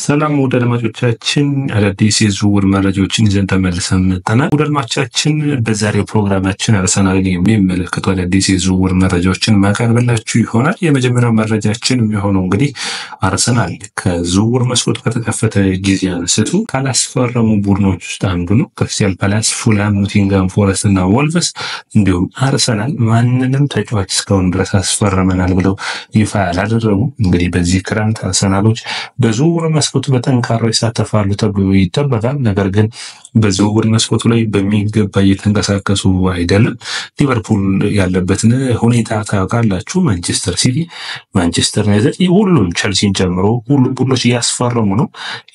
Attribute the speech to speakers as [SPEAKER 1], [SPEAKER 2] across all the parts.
[SPEAKER 1] ሰላም ወደ አድማጮቻችን አዳዲስ የዝውውር መረጃዎችን ይዘን ተመልሰን መጥተናል። ወደ አድማጮቻችን በዛሬው ፕሮግራማችን አርሰናልን የሚመለከቱ አዳዲስ የዝውውር መረጃዎችን ማቀርብላችሁ ይሆናል። የመጀመሪያው መረጃችን የሚሆነው እንግዲህ አርሰናል ከዝውውር መስኮቱ ከተከፈተ ጊዜ አንስቶ ካላስፈረሙ ቡድኖች ውስጥ አንዱ ነው። ክሪስታል ፓላስ፣ ፉልሃም፣ ኖቲንግሃም ፎረስት እና ወልቭስ እንዲሁም አርሰናል ማንንም ተጫዋች እስካሁን ድረስ አስፈርመናል ብለው ይፋ ያላደረጉ እንግዲህ በዚህ ክረምት አርሰናሎች በዝውውር መስኮቱ በጠንካራው ይሳተፋሉ ተብሎ ይጠበቃል። ነገር ግን በዝውውር መስኮቱ ላይ በሚገባ እየተንቀሳቀሱ አይደለም። ሊቨርፑል ያለበትን ሁኔታ ታውቃላችሁ። ማንቸስተር ሲቲ፣ ማንቸስተር ዩናይትድ፣ ሁሉም ቸልሲን ጨምሮ ሁሉም ቡድኖች እያስፈረሙ ነው።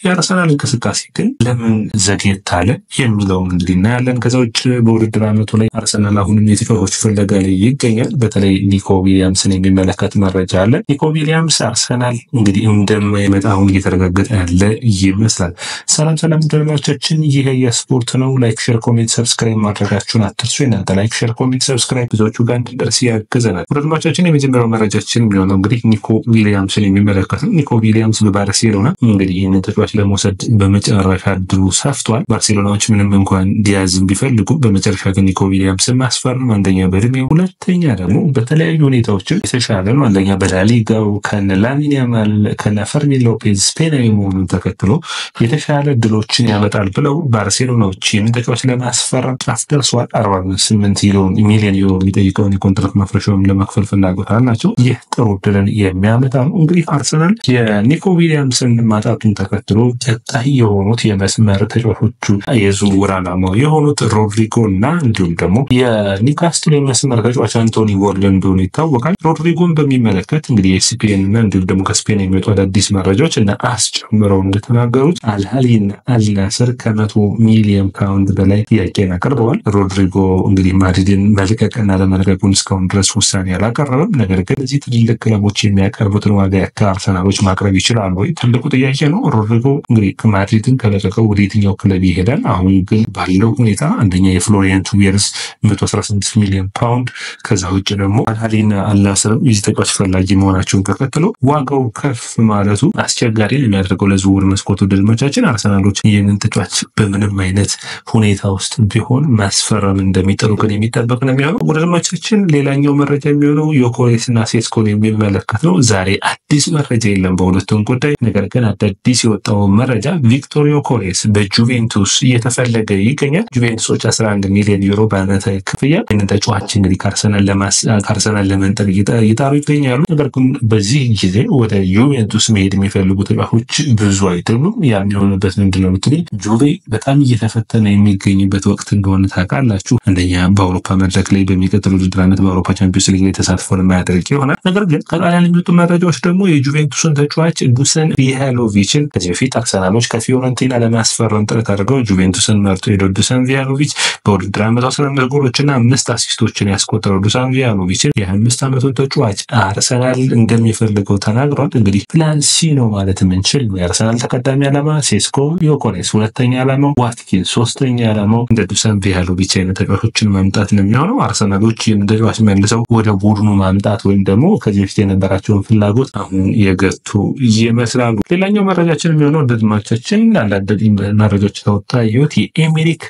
[SPEAKER 1] የአርሰናል እንቅስቃሴ ግን ለምን ዘግየት አለ የሚለው እንግዲህ እናያለን። ከዛ ውጭ በውድድር ዓመቱ ላይ አርሰናል አሁንም የተጫዋቾች ፍለጋ ላይ ይገኛል። በተለይ ኒኮ ዊሊያምስን የሚመለከት መረጃ አለ። ኒኮ ዊሊያምስ አርሰናል እንግዲህ እንደማይመጣ አሁን እየተረጋገጠ ያለ ይመስላል። ሰላም አድማጮቻችን፣ ይሄ የስፖርት ነው። ላይክ፣ ሼር፣ ኮሜንት፣ ሰብስክራይብ ማድረጋችሁን አትርሱ። እናንተ ላይክ፣ ሼር፣ ኮሜንት፣ ሰብስክራይብ ብዙዎቹ ጋር እንድንደርስ ያግዘናል። አድማጮቻችን የመጀመሪያው መረጃችን የሚሆነው እንግዲህ ኒኮ ዊሊያምስን የሚመለከት ነው። ኒኮ ዊሊያምስ በባርሴሎና እንግዲህ ይህንን ተጫዋች ለመውሰድ በመጨረሻ እድሉ ሰፍቷል። ባርሴሎናዎች ምንም እንኳን ዲያዝን ቢፈልጉ በመጨረሻ ግን ኒኮ ዊሊያምስን ማስፈረም አንደኛ በእድሜው፣ ሁለተኛ ደግሞ በተለያዩ ሁኔታዎችም የተሻለ ነው። አንደኛ በላሊጋው ከነ ላሚን ያማል ከነ ፈርሚን ሎፔዝ ስፔናዊ መሆኑን ተከትሎ የተሻለ ድሎችን ያመጣል ብለው ባርሴሎናዎች ይህንን ተጫዋች ለማስፈረም ጫፍ ደርሷል። 48 ሚሊዮን ዩሮ የሚጠይቀውን የኮንትራት ማፍረሻውን ለመክፈል ፍላጎት አላቸው። ይህ ጥሩ ድልን የሚያመጣ ነው። እንግዲህ አርሰናል የኒኮ ዊሊያምስን ማጣቱን ተከትሎ ቀጣይ የሆኑት የመስመር ተጫዋቾቹ የዝውውር ዓላማው የሆኑት ሮድሪጎ እና እንዲሁም ደግሞ የኒውካስትል የመስመር ተጫዋች አንቶኒ ጎርደን እንደሆኑ ይታወቃል። ሮድሪጎን በሚመለከት እንግዲህ የኤስፒኤን እና እንዲሁም ደግሞ ከስፔን የሚወጡ አዳዲስ መረጃዎች እና አስጨምረው እንደተናገሩት አልሃሊና አልናስር ከ100 ሚሊዮን ፓውንድ በላይ ጥያቄን አቅርበዋል። ሮድሪጎ እንግዲህ ማድሪድን መልቀቅና ለመልቀቁን እስካሁን ድረስ ውሳኔ አላቀረበም። ነገር ግን እዚህ ትልልቅ ክለቦች የሚያቀርቡትን ዋጋ ያክል አርሰናሎች ማቅረብ ይችላሉ ወይ? ትልቁ ጥያቄ ነው። ሮድሪጎ እንግዲህ ማድሪድን ከለቀቀው ወደ የትኛው ክለብ ይሄዳል? አሁን ግን ባለው ሁኔታ አንደኛ የፍሎሪያን ቱዌርስ 116 ሚሊዮን ፓውንድ፣ ከዛ ውጭ ደግሞ አልሃሊና አልናስርም የዚህ ተጫዋች ፈላጊ መሆናቸውን ተከትሎ ዋጋው ከፍ ማለቱ አስቸጋሪ የሚያደርገው ለዝውውር መስኮቱ ድልሞቻችን አርሰናሎች ይህንን ተጫዋች በምንም አይነት ሁኔታ ውስጥ ቢሆን ማስፈረም እንደሚጠሩ ግን የሚጠበቅ ነው የሚሆነው። ወደ ድልሞቻችን ሌላኛው መረጃ የሚሆነው ዮኬሬስ እና ሴስኮን የሚመለከት ነው። ዛሬ አዲስ መረጃ የለም በሁለቱም ጉዳይ። ነገር ግን አዲስ የወጣው መረጃ ቪክቶር ዮኬሬስ በጁቬንቱስ እየተፈለገ ይገኛል። ጁቬንቱሶች 11 ሚሊዮን ዩሮ በዓመታዊ ክፍያ ይህንን ተጫዋች እንግዲህ ከአርሰናል ለመንጠቅ እየጣሩ ይገኛሉ። ነገር ግን በዚህ ጊዜ ወደ ዩቬንቱስ መሄድ የሚፈልጉ ተጫዋቾች ብዙ አይደሉም። ያ የሚሆንበት ምንድነው ብትሉኝ ጁቬ በጣም እየተፈተነ የሚገኝበት ወቅት እንደሆነ ታውቃላችሁ። አንደኛ በአውሮፓ መድረክ ላይ በሚቀጥለው ውድድር ዓመት በአውሮፓ ቻምፒዮንስ ሊግ ላይ ተሳትፎ ለማያደርግ ይሆናል። ነገር ግን ከጣሊያን የሚወጡ መረጃዎች ደግሞ የጁቬንቱስን ተጫዋች ዱሰን ቪሃሎቪችን ከዚህ በፊት አርሰናሎች ከፊዮረንቲና ለማስፈረም ጥረት አድርገው ጁቬንቱስን መርጦ ሄደው ዱሰን ቪሃሎቪች በውድድር ዓመቱ 15 ጎሎችና 5 አሲስቶችን ያስቆጠረው ዱሰን ቪሃሎቪችን የ25 ዓመቱን ተጫዋች አርሰናል እንደሚፈልገው ተናግሯል። እንግዲህ ፕላን ሲ ነው ማለት የምንችል የአርሰናል ተቀዳሚ ዓላማ ሴስኮ ዮኬሬስ፣ ሁለተኛ ዓላማው ዋትኪን፣ ሶስተኛ ዓላማው እንደ ዱሰን ቪሃሎቪች አይነት ተጫዋቾችን ማምጣት ነው የሚሆነው። አርሰናሎች ይህን ተጫዋች መልሰው ወደ ቡድኑ ማምጣት ወይም ደግሞ ከዚህ በፊት የነበራቸውን ፍላጎት አሁን የገቱ ይመስላሉ። ሌላኛው መረጃችን የሚሆነው ድድማቻችን አንዳንድ መረጃዎች ተወጣ ይሁት የኤሜሪክ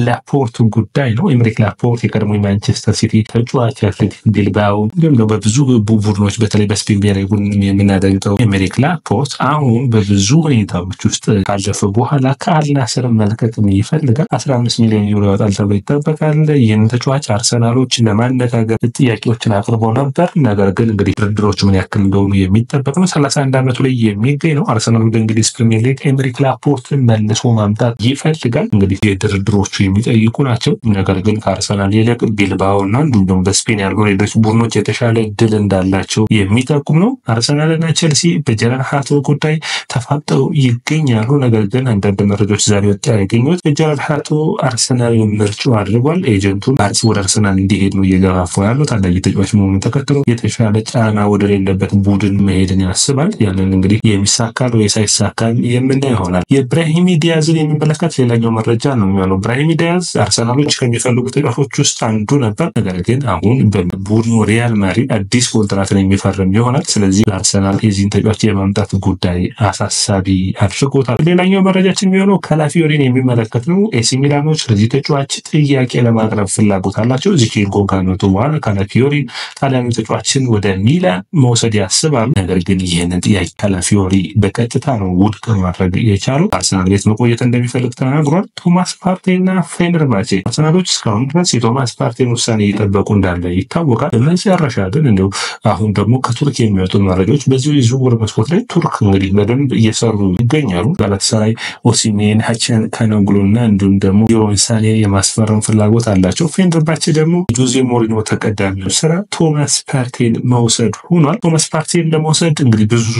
[SPEAKER 1] ላፖርት ጉዳይ ነው። ኤሜሪክ ላፖርት የቀድሞ የማንቸስተር ሲቲ ተጫዋች፣ አትሌቲክ ቢልባኦ እንዲሁም ደግሞ በብዙ ቡድኖች በተለይ በስፔን ብሔራዊ ቡድን የምናደንቀው ኤሜሪክ ላፖርት አሁን በብዙ ሁኔታዎች ውስጥ ካለፈ በኋላ ከአልናስር መልቀቅ ይፈልጋል። 15 ሚሊዮን ዩሮ ያወጣል ተብሎ ይጠበቃል። ይህን ተጫዋች አርሰናሎች ለማነጋገር ጥያቄዎችን አቅርበው ነበር። ነገር ግን እንግዲህ ድርድሮች ምን ያክል እንደሆኑ የሚጠበቅ ነው። 31 ዓመቱ ላይ የሚገኝ ነው። አርሰናል በእንግሊዝ ፕሪሚየር ሊግ ኤሜሪክ ላፖርትን መልሶ ማምጣት ይፈልጋል። እንግዲህ የድርድሮቹ የሚጠይቁ ናቸው። ነገር ግን ከአርሰናል ይልቅ ቢልባኦ እና እንዲሁም ደግሞ በስፔን ያሉ ሌሎች ቡድኖች የተሻለ ድል እንዳላቸው የሚጠቁም ነው። አርሰናልና ቼልሲ በጀረን ሃቶ ጉዳይ ተፋጠው ይገኛሉ። ነገር ግን አንዳንድ መረጃዎች ዛሬ ወጣ ያገኙት ጀረን ሃቶ አርሰናል ምርጫው አድርጓል። ኤጀንቱን ወደ አርሰናል እንዲሄድ ነው እየገፋፉ ያሉት። ታዳጊ ተጫዋች መሆኑን ተከትሎ የተሻለ ጫና ወደ ሌለበት ቡድን መሄድን ያስባል። ያንን እንግዲህ የሚሳካል ወይ ሳይሳካል የምናየው ይሆናል። የብራሂም ዲያዝን የሚመለከት ሌላኛው መረጃ ነው የሚሆነው። ብራሂም ዲያዝ አርሰናሎች ከሚፈልጉ ተጫዋቾች ውስጥ አንዱ ነበር። ነገር ግን አሁን በቡድኑ ሪያል ማድሪድ አዲስ ኮንትራትን የሚፈርም ይሆናል። ስለዚህ አርሰናል የዚህን ተጫዋች የማምጣት ጉዳይ አሳሳቢ አድርጎታል። ሌላኛው መረጃችን የሚሆነው ካላፊዮሪን የሚመለከት ነው። ኤሲ ሚላኖች ለዚህ ተጫዋች ጥያቄ ለማቅረብ ፍላጎት አላቸው። ዚንቼንኮ ካመጡ በኋላ ካላፊዮሪ ጣሊያኑ ተጫዋችን ወደ ሚላን መውሰድ ያስባሉ። ነገር ግን ይህንን ጥያቄ ካላፊዮሪ በቀጥታ ነው ውድቅ ማድረግ የቻሉ። አርሰናል ቤት መቆየት እንደሚፈልግ ተናግሯል። ቶማስ ፓርቴና ፌነርባቼ አርሰናሎች እስካሁን ድረስ የቶማስ ፓርቴን ውሳኔ እየጠበቁ እንዳለ ይታወቃል። በመጨረሻ ግን እንደው አሁን ደግሞ ከቱርክ የሚወጡ መረጃዎች በዚሁ የዝውውር መስኮት ላይ ቱርክ እንግዲህ በደንብ እየሰሩ ይገኛሉ። ጋላታሳራይ ኦሲሜን፣ ሀቻን ካናንጉሉና እንዲሁም ደግሞ ዮንሳኔ የማስፈረም ፍላጎት አላቸው። ፌነርባቼ ደግሞ ጆዜ ሞሪኖ ተቀዳሚው ስራ ቶማስ ፓርቴን መውሰድ ሆኗል። ቶማስ ፓርቴን ለመውሰድ እንግዲህ ብዙ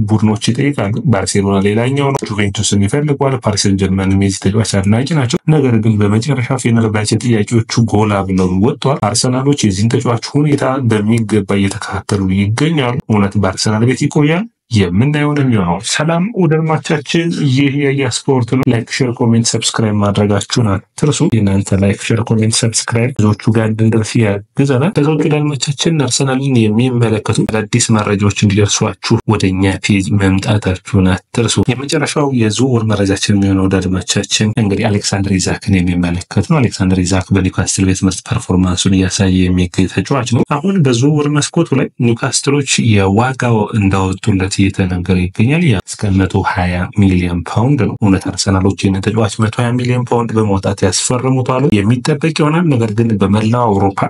[SPEAKER 1] ቡድኖች ይጠይቃሉ። ባርሴሎና ሌላኛው ነው። ጁቬንቱስን ይፈልጓል። ፓሪስ ሰን ጀርመን የዚህ ተጫዋች አድናቂ ናቸው። ነገር ግን በመጨረሻ ፌነርባቼ ጥያቄዎቹ ጎላ ብለው ወጥቷል። አርሰናሎች የዚህን ተጫዋች ሁኔታ በሚገባ እየተከታተሉ ይገኛሉ። እውነት በአርሰናል ቤት ይቆያል? የምናየው ነው የሚሆነው። ሰላም ወዳጆቻችን፣ ይህ የያ ስፖርት ነው። ላይክ፣ ሼር፣ ኮሜንት፣ ሰብስክራይብ ማድረጋችሁን አትርሱ። የእናንተ ላይክ፣ ሼር፣ ኮሜንት፣ ሰብስክራይብ ብዙዎቹ ጋር እንድንደርስ ያግዘናል። ከዛው ወዳጆቻችን አርሰናልን የሚመለከቱ አዳዲስ መረጃዎች እንዲደርሷችሁ ወደኛ ፔጅ መምጣታችሁን አትርሱ። የመጨረሻው የዝውውር መረጃችን የሚሆነው ወዳጆቻችን እንግዲህ አሌክሳንደር ኢዛክን የሚመለከት ነው። አሌክሳንደር ኢዛክ በኒውካስትል ቤት ምርጥ ፐርፎርማንሱን እያሳየ የሚገኝ ተጫዋች ነው። አሁን በዝውውር መስኮቱ ላይ ኒውካስትሎች የዋጋው እንዳወጡለት እየተነገረ ይገኛል። እስከ 120 ሚሊዮን ፓውንድ ነው። እውነት አርሰናሎች ይህን ተጫዋች 120 ሚሊዮን ፓውንድ በመውጣት ያስፈርሙታል የሚጠበቅ ይሆናል። ነገር ግን በመላው አውሮፓ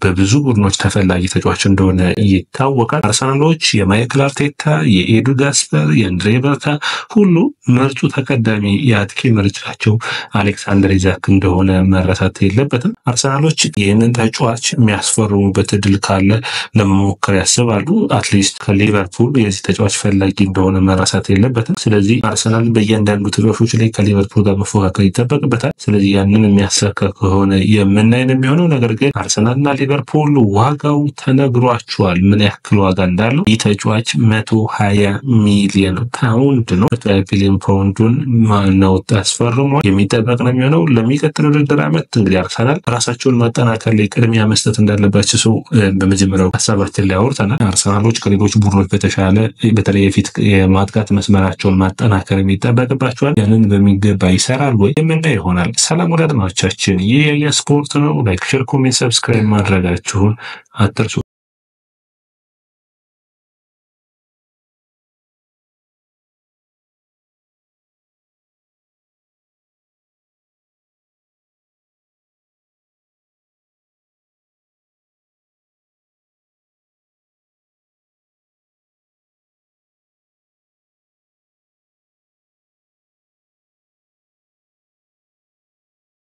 [SPEAKER 1] በብዙ ቡድኖች ተፈላጊ ተጫዋች እንደሆነ ይታወቃል። አርሰናሎች የማይክል አርቴታ፣ የኤዱ ጋስፐር፣ የአንድሬ በርታ ሁሉ ምርጡ ተቀዳሚ የአጥቂ ምርጫቸው አሌክሳንደር ኢዛክ እንደሆነ መረሳት የለበትም። አርሰናሎች ይህንን ተጫዋች የሚያስፈርሙበት እድል ካለ ለመሞከር ያስባሉ። አትሊስት ከሊቨርፑል የዚህ ተጫዋች ፈላጊ እንደሆነ መረሳት የለበትም። ስለዚህ አርሰናል በእያንዳንዱ ተጫዋቾች ላይ ከሊቨርፑል ጋር መፎካከር ይጠበቅበታል። ስለዚህ ያንን የሚያሳካ ከሆነ የምናይ ነው የሚሆነው። ነገር ግን አርሰናልና ሊቨርፑል ዋጋው ተነግሯቸዋል፣ ምን ያክል ዋጋ እንዳለው። ይህ ተጫዋች 120 ሚሊዮን ፓውንድ ነው። 120 ሚሊዮን ፓውንዱን ማናወጣ አስፈርሟል። የሚጠበቅ ነው የሚሆነው። ለሚቀጥለው ውድድር ዓመት እንግዲህ አርሰናል ራሳቸውን ማጠናከር ላይ ቅድሚያ መስጠት እንዳለባቸው ሰው በመጀመሪያው ሀሳባችን ላይ አውርተናል። አርሰናሎች ከሌሎች ቡድኖች በተሻለ በተለይ የፊት የማጥቃት መስመራቸውን ማጠናከር የሚጠበቅባቸዋል። ያንን በሚገባ ይሰራል ወይ የምናይ ይሆናል። ሰላም ወዳጆቻችን፣ ይህ የስፖርት ነው። ላይክ፣ ሼር፣ ኮሜንት፣ ሰብስክራይብ ማድረጋችሁን አትርሱ።